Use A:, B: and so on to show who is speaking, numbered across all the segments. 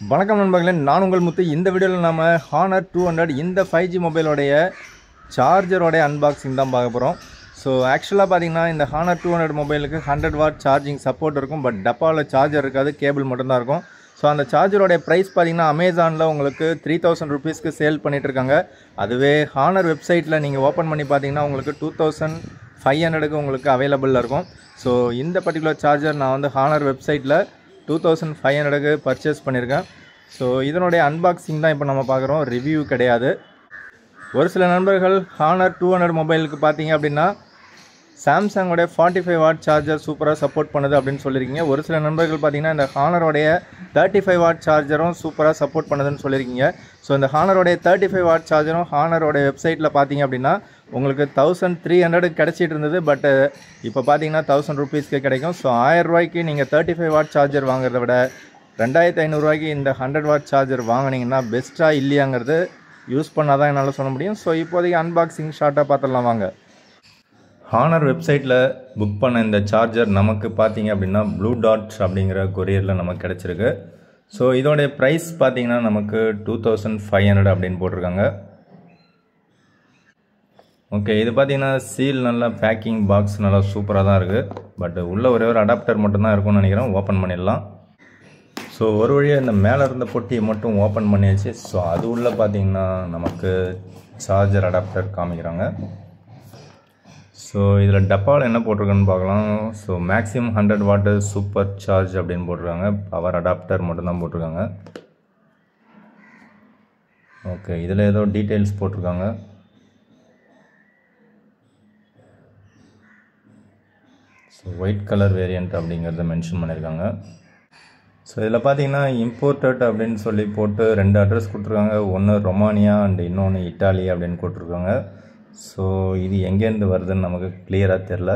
A: வணக்கம் நண்பர்களே, நான் உங்கள் முத்து. இந்த வீடியோவில் நம்ம ஹானர் 200 இந்த 5G மொபைலோடைய சார்ஜரோடைய அன்பாக்சிங் தான் பார்க்க போகிறோம். ஸோ ஆக்சுவலாக பார்த்தீங்கன்னா இந்த ஹானர் 200 மொபைலுக்கு 100 வாட் சார்ஜிங் சப்போர்ட் இருக்கும். பட் டப்பாவில் சார்ஜர் இருக்காது, கேபிள் மட்டும்தான் இருக்கும். ஸோ அந்த சார்ஜரோடைய ப்ரைஸ் பார்த்தீங்கன்னா அமேசானில் உங்களுக்கு 3000 ருபீஸ்க்கு சேல் பண்ணிகிட்ருக்காங்க. அதுவே ஹானர் வெப்சைட்டில் நீங்கள் ஓப்பன் பண்ணி பார்த்தீங்கன்னா உங்களுக்கு 2500க்கு உங்களுக்கு அவைலபிளில் இருக்கும். ஸோ இந்த பர்டிகுலர் சார்ஜர் நான் வந்து ஹானர் வெப்சைட்டில் 2500க்கு பர்ச்சேஸ் பண்ணியிருக்கேன். ஸோ இதனுடைய அன்பாக்சிங் தான் இப்போ நம்ம பார்க்குறோம், ரிவ்யூ கிடையாது. ஒரு சில நண்பர்கள் ஹானர் 200 மொபைலுக்கு பார்த்தீங்க அப்படின்னா சாம்சங்கோடைய 45 வாட் சார்ஜர் சூப்பராக சப்போர்ட் பண்ணுது அப்படின்னு சொல்லியிருக்கீங்க. ஒரு சில நண்பர்கள் பார்த்தீங்கன்னா இந்த ஹானரோடைய 35 வாட் சார்ஜரும் சூப்பராக சப்போர்ட் பண்ணுதுன்னு சொல்லியிருக்கீங்க. ஸோ இந்த ஹானரோடைய 35 வாட் சார்ஜரும் ஹானரோடைய வெப்சைட்டில் பார்த்தீங்க அப்படின்னா உங்களுக்கு 1300 கிடச்சிட்டு இருந்தது. பட் இப்போ பார்த்தீங்கன்னா 1000 ருபீஸ்க்கு கிடைக்கும். ஸோ 1000 ரூபாய்க்கு நீங்கள் 35 வாட் சார்ஜர் வாங்குறத விட 2500 ரூபாய்க்கு இந்த 100 வாட் சார்ஜர் வாங்கினீங்கன்னா பெஸ்ட்டாக இல்லையாங்கிறது யூஸ் பண்ணால் தான் என்னால் சொல்ல முடியும். ஸோ இப்போதைக்கு அன்பாக்சிங் ஷார்ட்டாக பார்த்துடலாம் வாங்க. ஹானர் வெப்சைட்டில் புக் பண்ண இந்த சார்ஜர் நமக்கு பார்த்தீங்க அப்படின்னா ப்ளூ டாட் அப்படிங்கிற கொரியரில் நமக்கு கிடச்சிருக்கு. ஸோ இதோடைய ப்ரைஸ் பார்த்தீங்கன்னா நமக்கு 2500 அப்படின்னு போட்டிருக்காங்க. ஓகே, இது பார்த்தீங்கன்னா சீல் நல்லா பேக்கிங் பாக்ஸ் நல்லா சூப்பராக தான் இருக்குது. பட் உள்ள ஒரே ஒரு அடாப்டர் மட்டும்தான் இருக்கும்னு நினைக்கிறேன். ஓப்பன் பண்ணிடலாம். ஸோ ஒரு வழியாக இந்த மேலே இருந்த பொட்டியை மட்டும் ஓப்பன் பண்ணியாச்சு. ஸோ அது உள்ள பார்த்தீங்கன்னா நமக்கு சார்ஜர் அடாப்டர் காமிக்கிறாங்க. ஸோ இதில் டப்பாவில் என்ன போட்டிருக்குன்னு பார்க்கலாம். ஸோ மேக்ஸிமம் 100 வாட்டு சூப்பர் சார்ஜ் அப்படின்னு போட்டிருக்காங்க. பவர் அடாப்டர் மட்டும்தான் போட்டிருக்காங்க. ஓகே, இதில் ஏதோ டீட்டெயில்ஸ் போட்டிருக்காங்க. ஸோ ஒயிட் கலர் வேரியண்ட் அப்படிங்கிறத மென்ஷன் பண்ணியிருக்காங்க. ஸோ இதில் பார்த்தீங்கன்னா இம்போர்ட்டட் அப்படின்னு சொல்லி போட்டு 2 அட்ரஸ் கொடுத்துருக்காங்க. ஒன்று ரொமானியா அண்ட் இன்னொன்று இட்டாலி அப்படின்னு போட்டிருக்காங்க. ஸோ இது எங்கேருந்து வருதுன்னு நமக்கு கிளியராக தெரில.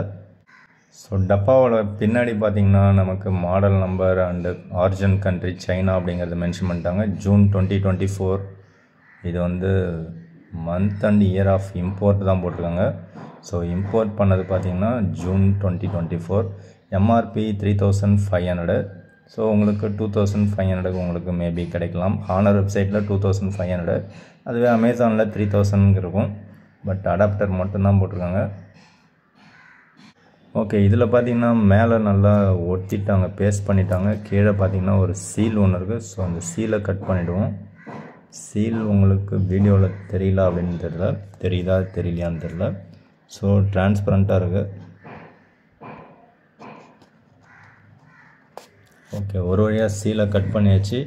A: ஸோ டப்பாவோட பின்னாடி பார்த்திங்கன்னா நமக்கு model number and origin country China அப்படிங்கிறத மென்ஷன் பண்ணிட்டாங்க. ஜூன் 2024. இது வந்து month and year of import தான் போட்டிருக்காங்க. ஸோ இம்போர்ட் பண்ணது பார்த்திங்கன்னா ஜூன் 2024. எம்ஆர்பி 3500. ஸோ உங்களுக்கு 2500க்கு உங்களுக்கு மேபி கிடைக்கலாம். ஹானர் வெப்சைட்டில் 2500, அதுவே அமேசானில் 3000 இருக்கும். பட் அடாப்டர் மட்டும்தான் போட்டிருக்காங்க. ஓகே, இதில் பார்த்தீங்கன்னா மேலே நல்லா ஒட்டிட்டாங்க, பேஸ்ட் பண்ணிட்டாங்க. கீழே பார்த்தீங்கன்னா ஒரு சீல் ஒன்று இருக்குது. ஸோ அந்த சீலை கட் பண்ணிவிடுவோம். சீல் உங்களுக்கு வீடியோவில் தெரியல அப்படின்னு தெரியல, தெரியுதா தெரியலையான்னு தெரியல. ஸோ டிரான்ஸ்பரண்ட்டாக இருக்குது. ஓகே, ஒரு வழியாக சீலை கட் பண்ணியாச்சு.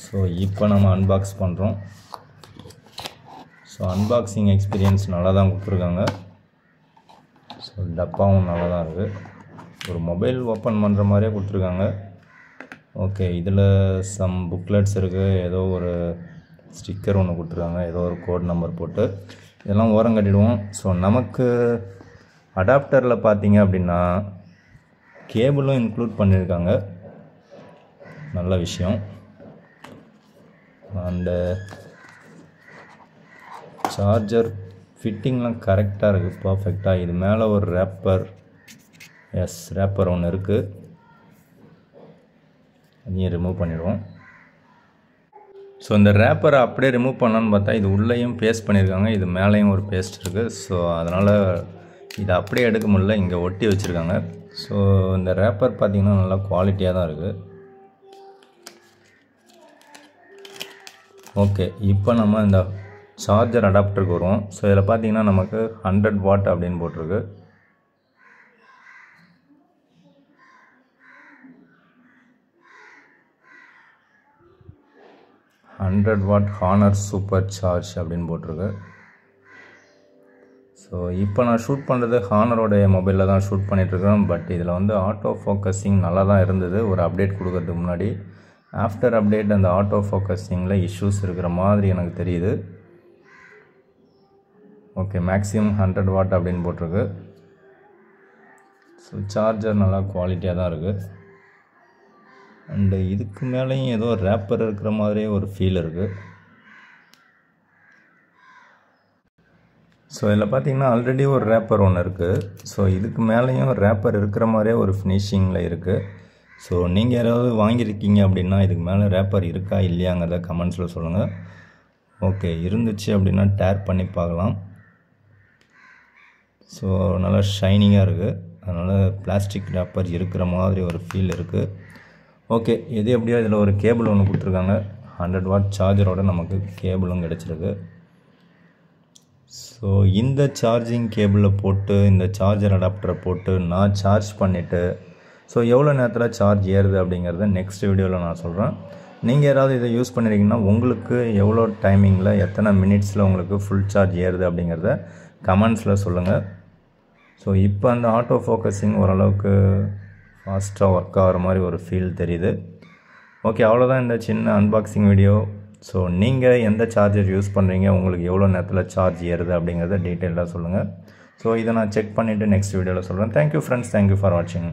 A: ஸோ இப்போ நம்ம அன்பாக்ஸ் பண்ணுறோம். ஸோ அன்பாக்சிங் எக்ஸ்பீரியன்ஸ் நல்லா தான் கொடுத்துருக்காங்க. ஸோ டப்பாவும் நல்லா தான் இருக்குது. ஒரு மொபைல் ஓப்பன் பண்ணுற மாதிரியே கொடுத்துருக்காங்க. ஓகே, இதில் சம் புக்லெட்ஸ் இருக்குது. ஏதோ ஒரு ஸ்டிக்கர் ஒன்று கொடுத்துருக்காங்க, ஏதோ ஒரு கோட் நம்பர் போட்டு. இதெல்லாம் ஓரம் கட்டிடுவோம். ஸோ நமக்கு அடாப்டரில் பார்த்தீங்க அப்படின்னா கேபிளும் இன்க்ளூட் பண்ணியிருக்காங்க. நல்ல விஷயம். அண்டு சார்ஜர் ஃபிட்டிங்லாம் கரெக்டாக இருக்குது, பர்ஃபெக்டாக. இது மேலே ஒரு ரேப்பர், ரேப்பர் ஒன்று இருக்குது. அதையும் ரிமூவ் பண்ணிடுவோம். ஸோ இந்த ரேப்பரை அப்படியே ரிமூவ் பண்ணலான்னு பார்த்தா இது உள்ளேயும் பேஸ்ட் பண்ணியிருக்காங்க, இது மேலேயும் ஒரு பேஸ்ட் இருக்குது. ஸோ அதனால் இதை அப்படியே எடுக்க முடியல, இங்கே ஒட்டி வச்சுருக்காங்க. ஸோ இந்த ரேப்பர் பார்த்திங்கன்னா நல்லா குவாலிட்டியாக தான் இருக்குது. ஓகே, இப்போ நம்ம இந்த சார்ஜர் அடாப்டருக்கு வருவோம். ஸோ இதில் பார்த்தீங்கன்னா நமக்கு 100 வாட் அப்படின்னு போட்டிருக்கு. வாட் ஹானர் சூப்பர் சார்ஜ் அப்படின்னு போட்டிருக்கு. ஸோ இப்போ நான் ஷூட் பண்ணுறது ஹானரோடைய மொபைலில் தான் ஷூட் பண்ணிகிட்ருக்கேன். பட் இதில் வந்து ஆட்டோ ஃபோக்கஸிங் நல்லா தான் இருந்தது ஒரு அப்டேட் கொடுக்கறதுக்கு முன்னாடி. ஆஃப்டர் அப்டேட் அந்த ஆட்டோ ஃபோக்கஸிங்கில் இஷ்யூஸ் இருக்கிற மாதிரி எனக்கு தெரியுது. ஓகே, மேக்ஸிமம் 100 வாட் அப்படின்னு போட்டிருக்கு. ஸோ சார்ஜர் நல்லா குவாலிட்டியாக தான் இருக்குது. அண்டு இதுக்கு மேலேயும் ஏதோ ரேப்பர் இருக்கிற மாதிரியே ஒரு ஃபீல் இருக்குது. ஸோ இதில் பார்த்தீங்கன்னா ஆல்ரெடி ஒரு ரேப்பர் ஒன்று இருக்குது. ஸோ இதுக்கு மேலேயும் ரேப்பர் இருக்கிற மாதிரியே ஒரு ஃபினிஷிங்கில் இருக்குது. ஸோ நீங்கள் யாராவது வாங்கியிருக்கீங்க அப்படின்னா இதுக்கு மேலே ரேப்பர் இருக்கா இல்லையாங்கிறத கமெண்ட்ஸில் சொல்லுங்கள். ஓகே, இருந்துச்சு அப்படின்னா டேர் பண்ணி பார்க்கலாம். ஸோ நல்லா ஷைனிங்காக இருக்குது, அதனால் பிளாஸ்டிக் ரேப்பர் இருக்கிற மாதிரி ஒரு ஃபீல் இருக்குது. ஓகே, எது எப்படியோ இதில் ஒரு கேபிள் ஒன்று கொடுத்துருக்காங்க. 100 வாட் சார்ஜரோட நமக்கு கேபிளும் கிடச்சிருக்கு. ஸோ இந்த சார்ஜிங் கேபிளில் போட்டு இந்த சார்ஜர் அடாப்டரை போட்டு நான் சார்ஜ் பண்ணிவிட்டு ஸோ எவ்வளோ நேரத்தில் சார்ஜ் ஏறுது அப்படிங்கிறத நெக்ஸ்ட் வீடியோவில் நான் சொல்கிறேன். நீங்கள் யாராவது இதை யூஸ் பண்ணியிருக்கீங்கன்னா உங்களுக்கு எவ்வளோ டைமிங்கில் எத்தனை மினிட்ஸில் உங்களுக்கு ஃபுல் சார்ஜ் ஏறுது அப்படிங்கிறத கமெண்ட்ஸில் சொல்லுங்கள். ஸோ இப்போ அந்த ஆட்டோ ஃபோக்கஸிங் ஓரளவுக்கு ஃபாஸ்ட்டாக ஒர்க் ஆகிற மாதிரி ஒரு ஃபீல் தெரியுது. ஓகே, அவ்வளோதான் இந்த சின்ன அன்பாக்சிங் வீடியோ. ஸோ நீங்கள் எந்த சார்ஜர் யூஸ் பண்ணுறீங்க, உங்களுக்கு எவ்வளோ நேரத்தில் சார்ஜ் ஏறுது அப்படிங்கிறத டீட்டெயிலாக சொல்லுங்கள். ஸோ இதை நான் செக் பண்ணிவிட்டு நெக்ஸ்ட் வீடியோவில் சொல்கிறேன். தேங்க்யூ ஃப்ரெண்ட்ஸ், தேங்க்யூ ஃபார் வாட்சிங்.